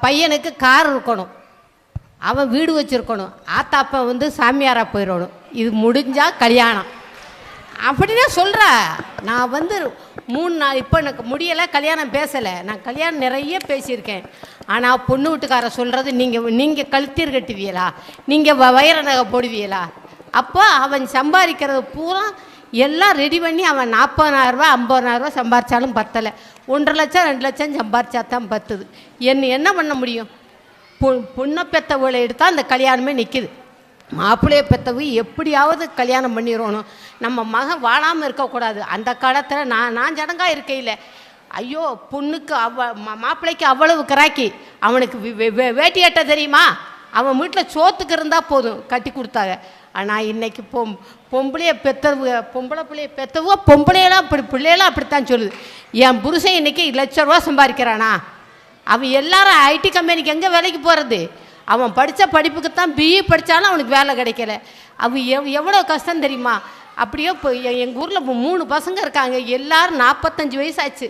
பையனுக்கு கார் இருக்கணும், அவன் வீடு வச்சுருக்கணும், ஆத்தாப்பா வந்து சாமியாராக போயிடணும், இது முடிஞ்சால் கல்யாணம் அப்படின்னா சொல்கிறா. நான் வந்து 3 நாள் இப்போ எனக்கு முடியலை, கல்யாணம் பேசலை. நான் கல்யாணம் நிறைய பேசியிருக்கேன். ஆனால் பொண்ணு வீட்டுக்கார சொல்கிறது நீங்கள் கழுத்தீர் கட்டுவீங்களா, நீங்கள் வைர நகை போடுவீங்களா? அப்போ அவன் சம்பாதிக்கிறது பூரா எல்லாம் ரெடி பண்ணி அவன் 40,000 50,000 சம்பாரித்தாலும் பத்தலை. 1,50,000 2 லட்சம் சம்பாரிச்சா தான் பத்துது. என்ன பண்ண முடியும்? பொண்ணை பெற்றவளை எடுத்தால் அந்த கல்யாணமே நிற்கிது. மாப்பிள்ளையை பெற்றவு எப்படியாவது கல்யாணம் பண்ணிடணும். நம்ம மகன் வாழாமல் இருக்கக்கூடாது. அந்த காலத்தில் நான் ஜனங்காக இருக்கையில் ஐயோ பொண்ணுக்கு மாப்பிள்ளைக்கு அவ்வளவு கிராக்கி, அவனுக்கு வேட்டி கட்ட தெரியுமா, அவன் வீட்டில் சோத்துக்கு இருந்தால் போதும் கட்டி கொடுத்தாங்க. ஆனால் இன்றைக்கி பொம்பளையை பெற்றவோ பொம்பளையெல்லாம் அப்படி பிள்ளையெல்லாம் அப்படித்தான் சொல்லுது. என் புருஷன் இன்றைக்கி ₹1,00,000 சம்பாதிக்கிறானா? அவன் எல்லாரும் ஐடி கம்பெனிக்கு எங்கே வேலைக்கு போகிறது? அவன் படித்த படிப்புக்கு தான் பிஇ படித்தாலும் அவனுக்கு வேலை கிடைக்கல. அவன் எவ்வளோ கஷ்டம் தெரியுமா? அப்படியே இப்போ எங்கள் ஊரில் 3 பசங்க இருக்காங்க, எல்லோரும் 45 வயசாச்சு.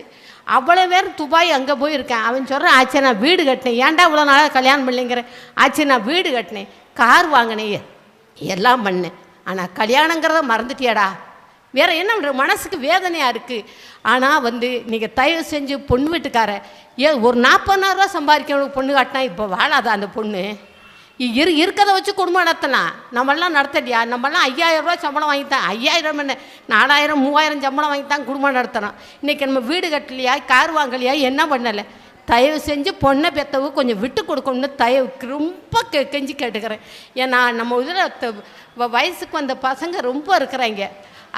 அவ்வளோ பேர் துபாய் அங்கே போயிருக்கேன். அவன் சொல்கிறான், ஆச்சு நான் வீடு கட்டினேன். ஏன்டா இவ்வளோ நாளாக கல்யாணம் பண்ணலைங்கிறேன். ஆச்சு நான் வீடு கட்டினேன், கார் வாங்கினேன், எல்லாம் பண்ணேன். ஆனால் கல்யாணங்கிறத மறந்துட்டியாடா. வேறு என்ன மனசுக்கு வேதனையாக இருக்குது. ஆனால் வந்து நீங்கள் தயவு செஞ்சு பொண்ணு வீட்டுக்கார ஒரு 40,000 சம்பாதிக்க பொண்ணு காட்டினா இப்போ வாழாதா அந்த பொண்ணு? இருக்கிறத வச்சு குடும்பம் நடத்தலாம். நம்மளாம் நடத்தலையா? நம்மளாம் ₹5,000 சம்பளம் வாங்கித்தான், 5,000 என்ன 4,000 3,000 சம்பளம் வாங்கித்தான் குடும்பம் நடத்தணும். இன்றைக்கி நம்ம வீடு கட்டலையா, கார் வாங்கலையா, என்ன பண்ணலை? தயவு செஞ்சு பொண்ணை பெற்றவு கொஞ்சம் விட்டு கொடுக்கணும்னு ரொம்ப கெஞ்சி கேட்டுக்கிறேன். ஏன்னா நம்ம இதில் வயசுக்கு வந்த பசங்க ரொம்ப இருக்கிறாங்க.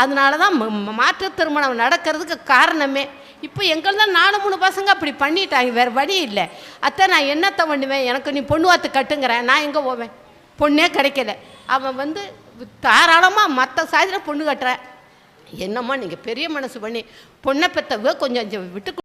அதனால தான் மாற்று திருமணம் நடக்கிறதுக்கு காரணமே. இப்போ எங்கள்தான் 4-3 பசங்க அப்படி பண்ணிட்டாங்க, வேறு வழி இல்லை. அத்தை நான் என்னத்தை பண்ணுவேன், எனக்கு நீ பொண்ணு வாத்து கட்டுங்கிறேன், நான் எங்கே போவேன்? பொண்ணே கிடைக்கல. அவன் வந்து தாராளமாக மற்ற சாதியில் பொண்ணு கட்டுறேன். என்னம்மா நீங்கள் பெரிய மனசு பண்ணி பொண்ணை பெற்றவ கொஞ்சம் விட்டு